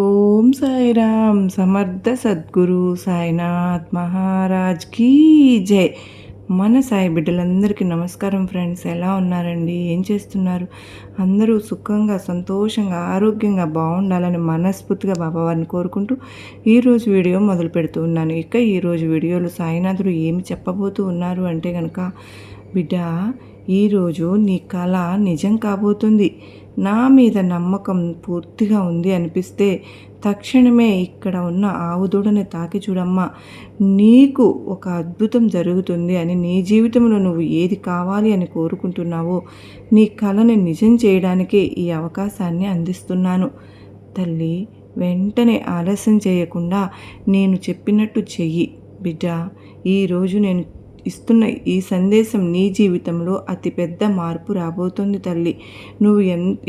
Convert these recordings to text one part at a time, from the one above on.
ఓం సాయిరామ్ సమర్థ సద్గురు సాయినాథ్ మహారాజ్ కీ జై. మన సాయి బిడ్డలందరికీ నమస్కారం ఫ్రెండ్స్. ఎలా ఉన్నారండి? ఏం చేస్తున్నారు? అందరూ సుఖంగా, సంతోషంగా, ఆరోగ్యంగా బాగుండాలని మనస్ఫూర్తిగా బాబావారిని కోరుకుంటూ ఈరోజు వీడియో మొదలు పెడుతూ ఉన్నాను. ఈరోజు వీడియోలో సాయినాథుడు ఏమి చెప్పబోతూ ఉన్నారు అంటే కనుక, బిడ్డ, ఈరోజు నీ కళ నిజం కాబోతుంది. నా మీద నమ్మకం పూర్తిగా ఉంది అనిపిస్తే తక్షణమే ఇక్కడ ఉన్న ఆవు దూడని తాకి చూడమ్మా. నీకు ఒక అద్భుతం జరుగుతుంది అని, నీ జీవితంలో నువ్వు ఏది కావాలి అని కోరుకుంటున్నావో నీ కళని నిజం చేయడానికే ఈ అవకాశాన్ని అందిస్తున్నాను తల్లి. వెంటనే ఆలస్యం చేయకుండా నేను చెప్పినట్టు చెయ్యి బిడ్డ. ఈరోజు నేను ఇస్తున్న ఈ సందేశం నీ జీవితంలో అతిపెద్ద మార్పు రాబోతోంది తల్లి. నువ్వు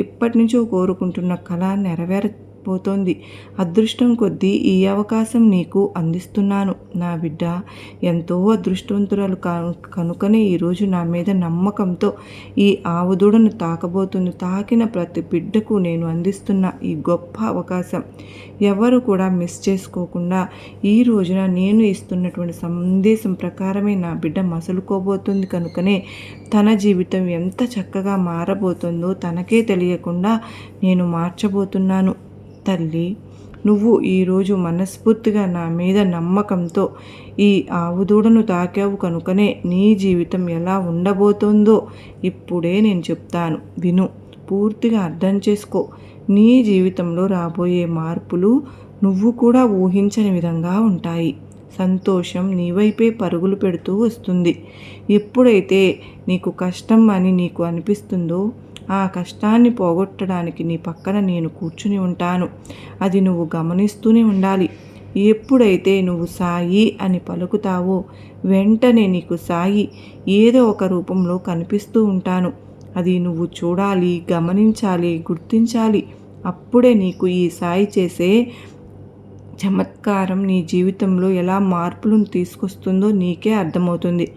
ఎప్పటి నుంచో కోరుకుంటున్న కళ నెరవేరబోతోంది. అదృష్టం కొద్దీ ఈ అవకాశం నీకు అందిస్తున్నాను నా బిడ్డ. ఎంతో అదృష్టవంతురాలు కనుకనే ఈరోజు నా మీద నమ్మకంతో ఈ ఆవు దూడను తాకబోతుంది. తాకిన ప్రతి బిడ్డకు నేను అందిస్తున్న ఈ గొప్ప అవకాశం ఎవరు కూడా మిస్ చేసుకోకుండా ఈ రోజున నేను ఇస్తున్నటువంటి సందేశం ప్రకారమే నా బిడ్డ మసులుకోబోతుంది. కనుకనే తన జీవితం ఎంత చక్కగా మారబోతుందో తనకే తెలియకుండా నేను మార్చబోతున్నాను తల్లి. నువ్వు ఈరోజు మనస్ఫూర్తిగా నా మీద నమ్మకంతో ఈ ఆవు దూడను తాకావు కనుకనే నీ జీవితం ఎలా ఉండబోతోందో ఇప్పుడే నేను చెప్తాను, విను, పూర్తిగా అర్థం చేసుకో. నీ జీవితంలో రాబోయే మార్పులు నువ్వు కూడా ఊహించని విధంగా ఉంటాయి. సంతోషం నీ వైపే పరుగులు పెడుతూ వస్తుంది. ఎప్పుడైతే నీకు కష్టం అని నీకు అనిపిస్తుందో ఆ కష్టాన్ని పోగొట్టడానికి నీ పక్కన నేను కూర్చుని ఉంటాను. అది నువ్వు గమనిస్తూనే ఉండాలి. ఎప్పుడైతే నువ్వు సాయి అని పలుకుతావో వెంటనే నీకు సాయి ఏదో ఒక రూపంలో కనిపిస్తూ ఉంటాను. అది నువ్వు చూడాలి, గమనించాలి, గుర్తించాలి. అప్పుడే నీకు ఈ సాయి చేసే చమత్కారం నీ జీవితంలో ఎలా మార్పులను తీసుకొస్తుందో నీకే అర్థమవుతుంది.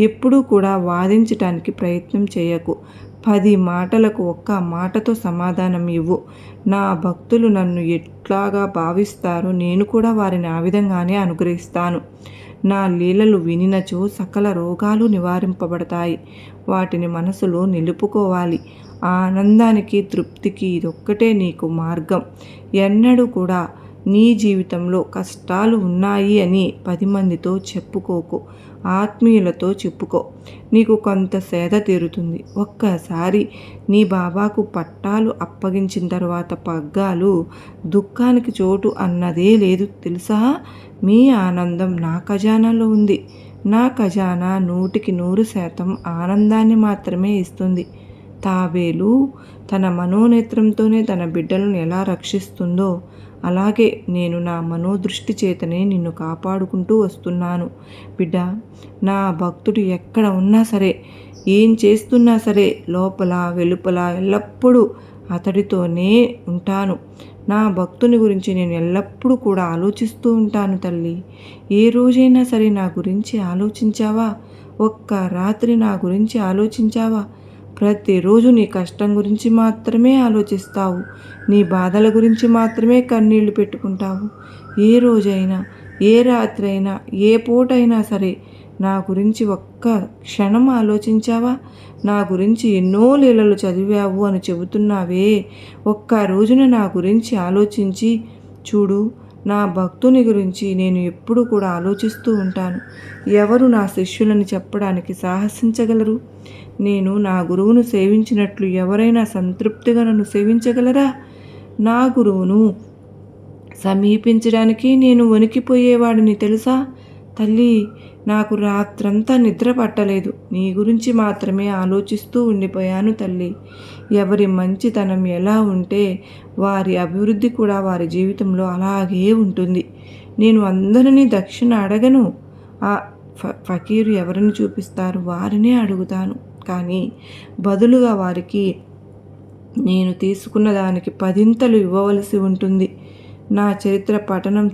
ఎప్పుడూ కూడా వాదించటానికి ప్రయత్నం చేయకు. 10 మాటలకు ఒక్క మాటతో సమాధానం ఇవ్వు. నా భక్తులు నన్ను ఎట్లాగా భావిస్తారో నేను కూడా వారిని ఆ విధంగానే అనుగ్రహిస్తాను. నా లీలలు వినినచో సకల రోగాలు నివారింపబడతాయి. వాటిని మనసులో నిలుపుకోవాలి. ఆనందానికి, తృప్తికి ఇదొక్కటే నీకు మార్గం. ఎన్నడూ కూడా నీ జీవితంలో కష్టాలు ఉన్నాయి అని 10 మందితో చెప్పుకోకు, ఆత్మీయులతో చెప్పుకో. నీకు కొంత సేద తీరుతుంది. ఒక్కసారి నీ బాబాకు పట్టాలు అప్పగించిన తర్వాత పగ్గాలు, దుఃఖానికి చోటు అన్నదే లేదు తెలుసా. మీ ఆనందం నా ఖజానాలో ఉంది. నా ఖజానా 100% ఆనందాన్ని మాత్రమే ఇస్తుంది. తాబేలు తన మనోనేత్రంతోనే తన బిడ్డలను ఎలా రక్షిస్తుందో అలాగే నేను నా మనోదృష్టి చేతనే నిన్ను కాపాడుకుంటూ వస్తున్నాను బిడ్డ. నా భక్తుడు ఎక్కడ ఉన్నా సరే, ఏం చేస్తున్నా సరే, లోపల వెలుపల ఎల్లప్పుడూ అతడితోనే ఉంటాను. నా భక్తుని గురించి నేను ఎల్లప్పుడూ కూడా ఆలోచిస్తూ ఉంటాను తల్లి. ఏ రోజైనా సరే నా గురించి ఆలోచించావా? ఒక్క రాత్రి నా గురించి ఆలోచించావా? ప్రతిరోజు నీ కష్టం గురించి మాత్రమే ఆలోచిస్తావు. నీ బాధల గురించి మాత్రమే కన్నీళ్లు పెట్టుకుంటావు. ఏ రోజైనా, ఏ రాత్రి అయినా, ఏ పూటైనా సరే నా గురించి ఒక్క క్షణం ఆలోచించావా? నా గురించి ఎన్నో లీలలు చదివావు అని చెబుతున్నావే. ఒక్క రోజున నా గురించి ఆలోచించి చూడు. నా భక్తుని గురించి నేను ఎప్పుడూ కూడా ఆలోచిస్తూ ఉంటాను. ఎవరు నా శిష్యులని చెప్పడానికి సాహసించగలరు? నేను నా గురువును సేవించినట్లు ఎవరైనా సంతృప్తిగా నన్ను సేవించగలరా? నా గురువును సమీపించడానికి నేను వణికిపోయేవాడిని తెలుసా తల్లి. నాకు రాత్రంతా నిద్ర పట్టలేదు. నీ గురించి మాత్రమే ఆలోచిస్తూ ఉండిపోయాను తల్లి. ఎవరి మంచితనం ఎలా ఉంటే వారి అభివృద్ధి కూడా వారి జీవితంలో అలాగే ఉంటుంది. నేను అందరినీ దక్షిణ అడగను. ఆ ఫకీరు ఎవరిని చూపిస్తారు వారినే అడుగుతాను. కానీ బదులుగా వారికి నేను తీసుకున్న దానికి 10 ఇవ్వవలసి ఉంటుంది. నా చరిత్ర పఠనం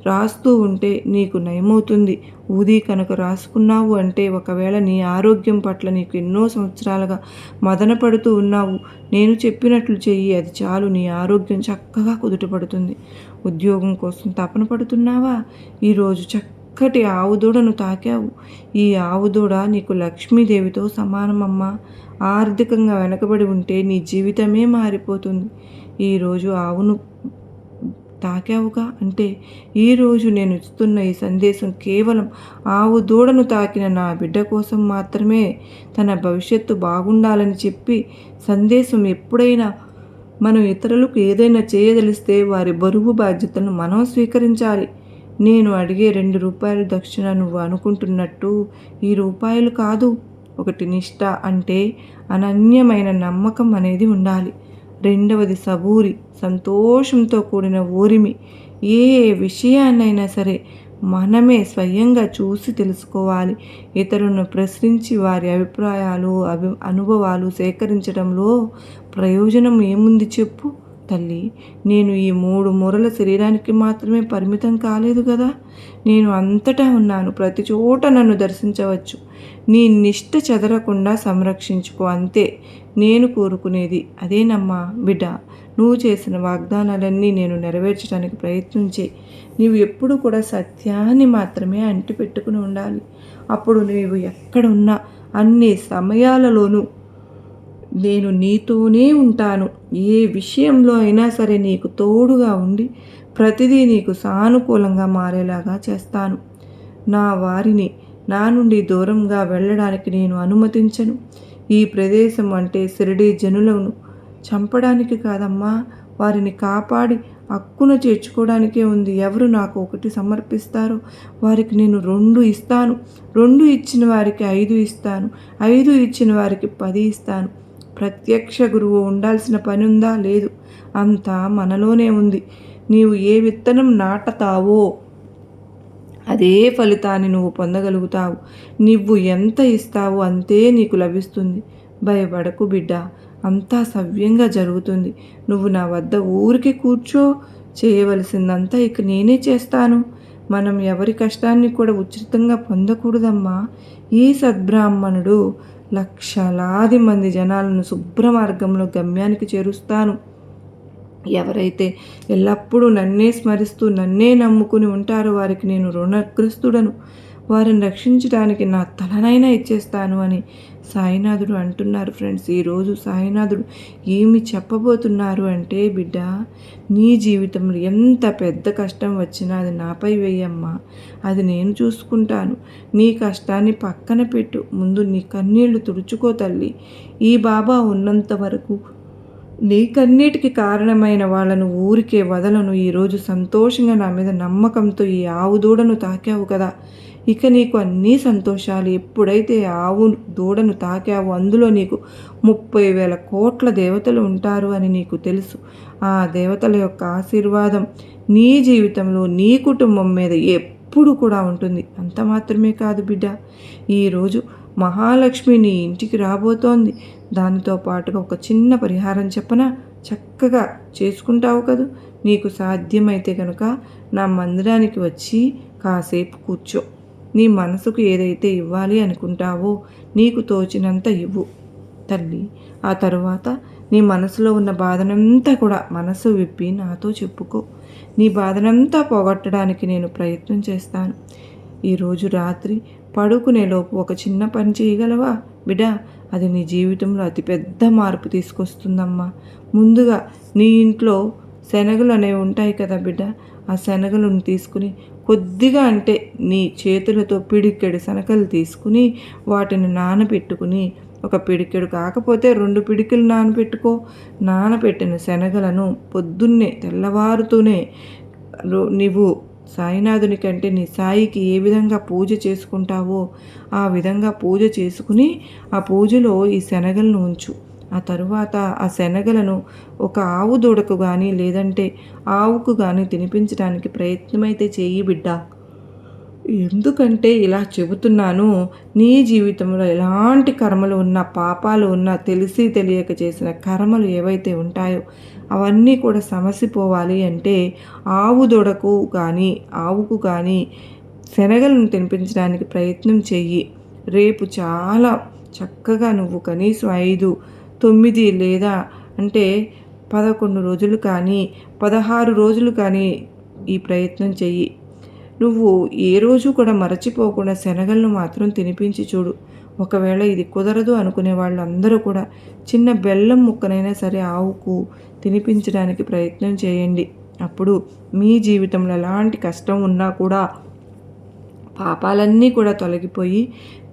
రాస్తూ ఉంటే నీకు నయమవుతుంది. ఊది కనుక రాసుకున్నావు అంటే ఒకవేళ నీ ఆరోగ్యం పట్ల నీకు ఎన్నో సంవత్సరాలుగా మదన పడుతూ ఉన్నావు. నేను చెప్పినట్లు చెయ్యి, అది చాలు, నీ ఆరోగ్యం చక్కగా కుదుటపడుతుంది. ఉద్యోగం కోసం తపన పడుతున్నావా? ఈరోజు చక్కటి ఆవుదూడను తాకావు. ఈ ఆవుదూడ నీకు లక్ష్మీదేవితో సమానమమ్మా. ఆర్థికంగా వెనకబడి ఉంటే నీ జీవితమే మారిపోతుంది. ఈరోజు ఆవును తాకావుగా అంటే ఈరోజు నేను ఇస్తున్న ఈ సందేశం కేవలం ఆవు దూడను తాకిన నా బిడ్డ కోసం మాత్రమే. తన భవిష్యత్తు బాగుండాలని చెప్పి సందేశం. ఎప్పుడైనా మనం ఇతరులకు ఏదైనా చేయదలిస్తే వారి బరువు బాధ్యతలను మనం స్వీకరించాలి. నేను అడిగే 2 రూపాయలు దక్షిణ నువ్వు అనుకుంటున్నట్టు ఈ రూపాయలు కాదు. ఒకటి నిష్ఠ అంటే అనన్యమైన నమ్మకం అనేది ఉండాలి. రెండవది సబూరి, సంతోషంతో కూడిన ఓరిమి. ఏ విషయాన్నైనా సరే మనమే స్వయంగా చూసి తెలుసుకోవాలి. ఇతరులను ప్రశ్నించి వారి అభిప్రాయాలు అనుభవాలు సేకరించడంలో ప్రయోజనం ఏముంది చెప్పు తల్లి. నేను ఈ 3 మూరల శరీరానికి మాత్రమే పరిమితం కాలేదు కదా. నేను అంతటా ఉన్నాను. ప్రతి చోట నన్ను దర్శించవచ్చు. నీ నిష్ఠ చెదరకుండా సంరక్షించుకో, అంతే నేను కోరుకునేది. అదేనమ్మా బిడ్డ. నువ్వు చేసిన వాగ్దానాలన్నీ నేను నెరవేర్చడానికి ప్రయత్నించే. నీవు ఎప్పుడు కూడా సత్యాన్ని మాత్రమే అంటిపెట్టుకుని ఉండాలి. అప్పుడు నీవు ఎక్కడున్నా అన్ని సమయాలలోనూ నేను నీతోనే ఉంటాను. ఏ విషయంలో అయినా సరే నీకు తోడుగా ఉండి ప్రతిదీ నీకు సానుకూలంగా మారేలాగా చేస్తాను. నా వారిని నా నుండి దూరంగా వెళ్ళడానికి నేను అనుమతించను. ఈ ప్రదేశం అంటే షిరిడీ జనులను చంపడానికి కాదమ్మా, వారిని కాపాడి హక్కున చేర్చుకోవడానికే ఉంది. ఎవరు నాకు 1 సమర్పిస్తారో వారికి నేను 2 ఇస్తాను. 2 ఇచ్చిన వారికి 5 ఇస్తాను. 5 ఇచ్చిన వారికి 10 ఇస్తాను. ప్రత్యక్ష గురువు ఉండాల్సిన పని ఉందా? లేదు. అంతా మనలోనే ఉంది. నీవు ఏ విత్తనం నాటతావో అదే ఫలితాన్ని నువ్వు పొందగలుగుతావు. నువ్వు ఎంత ఇస్తావో అంతే నీకు లభిస్తుంది. భయపడకు బిడ్డ, అంతా సవ్యంగా జరుగుతుంది. నువ్వు నా వద్ద ఊరికి కూర్చో. చేయవలసిందంతా ఇక నేనే చేస్తాను. మనం ఎవరి కష్టాన్ని కూడా ఉచితంగా పొందకూడదమ్మా. ఈ సద్బ్రాహ్మణుడు లక్షలాది మంది జనాలను శుభ్ర మార్గంలో గమ్యానికి చేరుస్తాను. ఎవరైతే ఎల్లప్పుడూ నన్నే స్మరిస్తూ నన్నే నమ్ముకుని ఉంటారో వారికి నేను రుణగ్రస్తుడను. వారిని రక్షించడానికి నా తలనైనా ఇచ్చేస్తాను అని సాయినాథుడు అంటున్నారు. ఫ్రెండ్స్, ఈరోజు సాయినాథుడు ఏమి చెప్పబోతున్నారు అంటే, బిడ్డ, నీ జీవితంలో ఎంత పెద్ద కష్టం వచ్చినా అది నాపై వేయమ్మా. అది నేను చూసుకుంటాను. నీ కష్టాన్ని పక్కన పెట్టు. ముందు నీ కన్నీళ్లు తుడుచుకో తల్లి. ఈ బాబా ఉన్నంత వరకు నీ కన్నీటికి కారణమైన వాళ్ళను ఊరికే వదలను. ఈరోజు సంతోషంగా నా మీద నమ్మకంతో ఈ ఆవు దూడను తాకావు కదా, ఇక నీకు అన్నీ సంతోషాలు. ఎప్పుడైతే ఆవు దూడను తాకావో అందులో నీకు 30,000 కోట్ల దేవతలు ఉంటారు అని నీకు తెలుసు. ఆ దేవతల యొక్క ఆశీర్వాదం నీ జీవితంలో నీ కుటుంబం మీద ఎప్పుడు కూడా ఉంటుంది. అంత మాత్రమే కాదు బిడ్డ, ఈరోజు మహాలక్ష్మి నీ ఇంటికి రాబోతోంది. దానితో పాటుగా ఒక చిన్న పరిహారం చెప్పనా? చక్కగా చేసుకుంటావు కదూ. నీకు సాధ్యమైతే కనుక నా మందిరానికి వచ్చి కాసేపు కూర్చో. నీ మనసుకు ఏదైతే ఇవ్వాలి అనుకుంటావో నీకు తోచినంత ఇవ్వు తల్లి. ఆ తరువాత నీ మనసులో ఉన్న బాధనంతా కూడా మనసు విప్పి నాతో చెప్పుకో. నీ బాధనంతా పోగొట్టడానికి నేను ప్రయత్నం చేస్తాను. ఈరోజు రాత్రి పడుకునేలోపు ఒక చిన్న పని చేయగలవా బిడ్డ? అది నీ జీవితంలో అతిపెద్ద మార్పు తీసుకొస్తుందమ్మా. ముందుగా నీ ఇంట్లో శనగలు అనేవి ఉంటాయి కదా బిడ్డ, ఆ శనగలను తీసుకుని కొద్దిగా అంటే నీ చేతులతో పిడికెడు శనగలు తీసుకుని వాటిని నానబెట్టుకుని, ఒక పిడికెడు కాకపోతే 2 పిడికెలు నానబెట్టుకో. నానబెట్టిన శనగలను పొద్దున్నే తెల్లవారుతూనే నీవు సాయినాథుని కంటే నీ సాయికి ఏ విధంగా పూజ చేసుకుంటావో ఆ విధంగా పూజ చేసుకుని ఆ పూజలో ఈ శనగలను ఉంచు. ఆ తరువాత ఆ శనగలను ఒక ఆవు దూడకు కానీ లేదంటే ఆవుకు కానీ తినిపించడానికి ప్రయత్నమైతే చేయి బిడ్డ. ఎందుకంటే ఇలా చెబుతున్నాను, నీ జీవితంలో ఎలాంటి కర్మలు ఉన్నా, పాపాలు ఉన్నా, తెలిసి తెలియక చేసిన కర్మలు ఏవైతే ఉంటాయో అవన్నీ కూడా సమసిపోవాలి అంటే ఆవు దూడకు కానీ, ఆవుకు కానీ శనగలను తినిపించడానికి ప్రయత్నం చెయ్యి. రేపు చాలా చక్కగా నువ్వు కనీసం 5, 9 లేదా అంటే 11 రోజులు కానీ, 16 రోజులు కానీ ఈ ప్రయత్నం చెయ్యి. నువ్వు ఏ రోజు కూడా మరచిపోకుండా శనగలను మాత్రం తినిపించి చూడు. ఒకవేళ ఇది కుదరదు అనుకునే వాళ్ళందరూ కూడా చిన్న బెల్లం ముక్కనైనా సరే ఆవుకు తినిపించడానికి ప్రయత్నం చేయండి. అప్పుడు మీ జీవితంలో ఎలాంటి కష్టం ఉన్నా కూడా పాపాలన్నీ కూడా తొలగిపోయి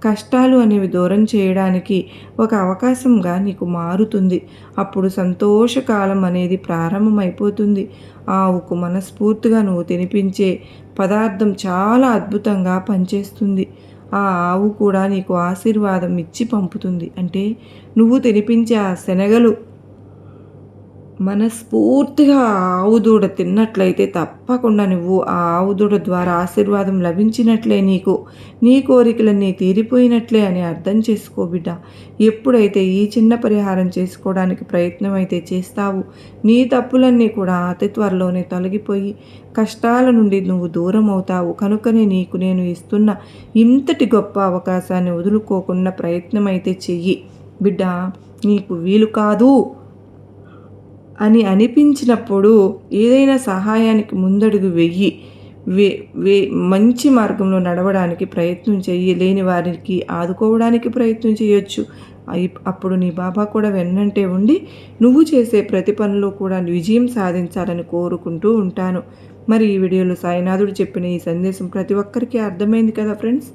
కష్టాలు అనేవి దూరం చేయడానికి ఒక అవకాశంగా నీకు మారుతుంది. అప్పుడు సంతోషకాలం అనేది ప్రారంభమైపోతుంది. ఆవుకు మనస్ఫూర్తిగా నువ్వు తినిపించే పదార్థం చాలా అద్భుతంగా పనిచేస్తుంది. ఆ ఆవు కూడా నీకు ఆశీర్వాదం ఇచ్చి పంపుతుంది. అంటే నువ్వు తినిపించే ఆ శనగలు మనస్ఫూర్తిగా ఆవు దూడ తిన్నట్లయితే తప్పకుండా నువ్వు ఆ ఆవు దూడ ద్వారా ఆశీర్వాదం లభించినట్లే, నీకు నీ కోరికలన్నీ తీరిపోయినట్లే అని అర్థం చేసుకో బిడ్డ. ఎప్పుడైతే ఈ చిన్న పరిహారం చేసుకోవడానికి ప్రయత్నం అయితే చేస్తావు, నీ తప్పులన్నీ కూడా అతి త్వరలోనే తొలగిపోయి కష్టాల నుండి నువ్వు దూరం అవుతావు. కనుకనే నీకు నేను ఇస్తున్న ఇంతటి గొప్ప అవకాశాన్ని వదులుకోకుండా ప్రయత్నం అయితే చెయ్యి బిడ్డ. నీకు వీలు కాదు అని అనిపించినప్పుడు ఏదైనా సహాయానికి ముందడుగు వెయ్యి. మంచి మార్గంలో నడవడానికి ప్రయత్నం చెయ్యి. లేని వారికి ఆదుకోవడానికి ప్రయత్నం చేయొచ్చు. అప్పుడు నీ బాబా కూడా వెన్నంటే ఉండి నువ్వు చేసే ప్రతి పనిలో కూడా విజయం సాధించాలని కోరుకుంటూ ఉంటాను. మరి ఈ వీడియోలో సాయినాథుడు చెప్పిన ఈ సందేశం ప్రతి ఒక్కరికి అర్థమైంది కదా ఫ్రెండ్స్?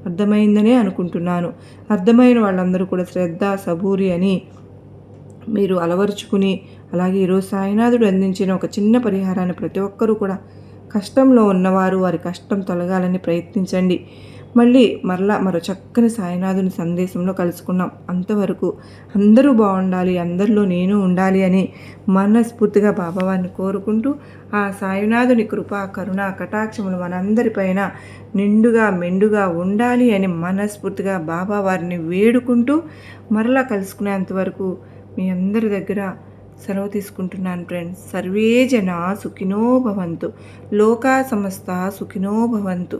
అర్థమైందనే అనుకుంటున్నాను. అర్థమైన వాళ్ళందరూ కూడా శ్రద్ధ, సబూరి అని మీరు అలవరుచుకుని, అలాగే ఈరోజు సాయినాథుడు అందించిన ఒక చిన్న పరిహారాన్ని ప్రతి ఒక్కరూ కూడా కష్టంలో ఉన్నవారు వారి కష్టం తొలగాలని ప్రయత్నించండి. మరో చక్కని సాయినాథుని సందేశంలో కలుసుకున్నాం. అంతవరకు అందరూ బాగుండాలి, అందరిలో నేను ఉండాలి అని మనస్ఫూర్తిగా బాబావారిని కోరుకుంటూ, ఆ సాయినాథుని కృపా కరుణ కటాక్షములు మనందరిపైన నిండుగా మెండుగా ఉండాలి అని మనస్ఫూర్తిగా బాబావారిని వేడుకుంటూ మరలా కలుసుకునేంతవరకు మీ అందరి దగ్గర సెలవు తీసుకుంటున్నాను ఫ్రెండ్స్. సర్వే జనా సుఖినో భవంతు, లోకా సమస్త సుఖినో భవంతు.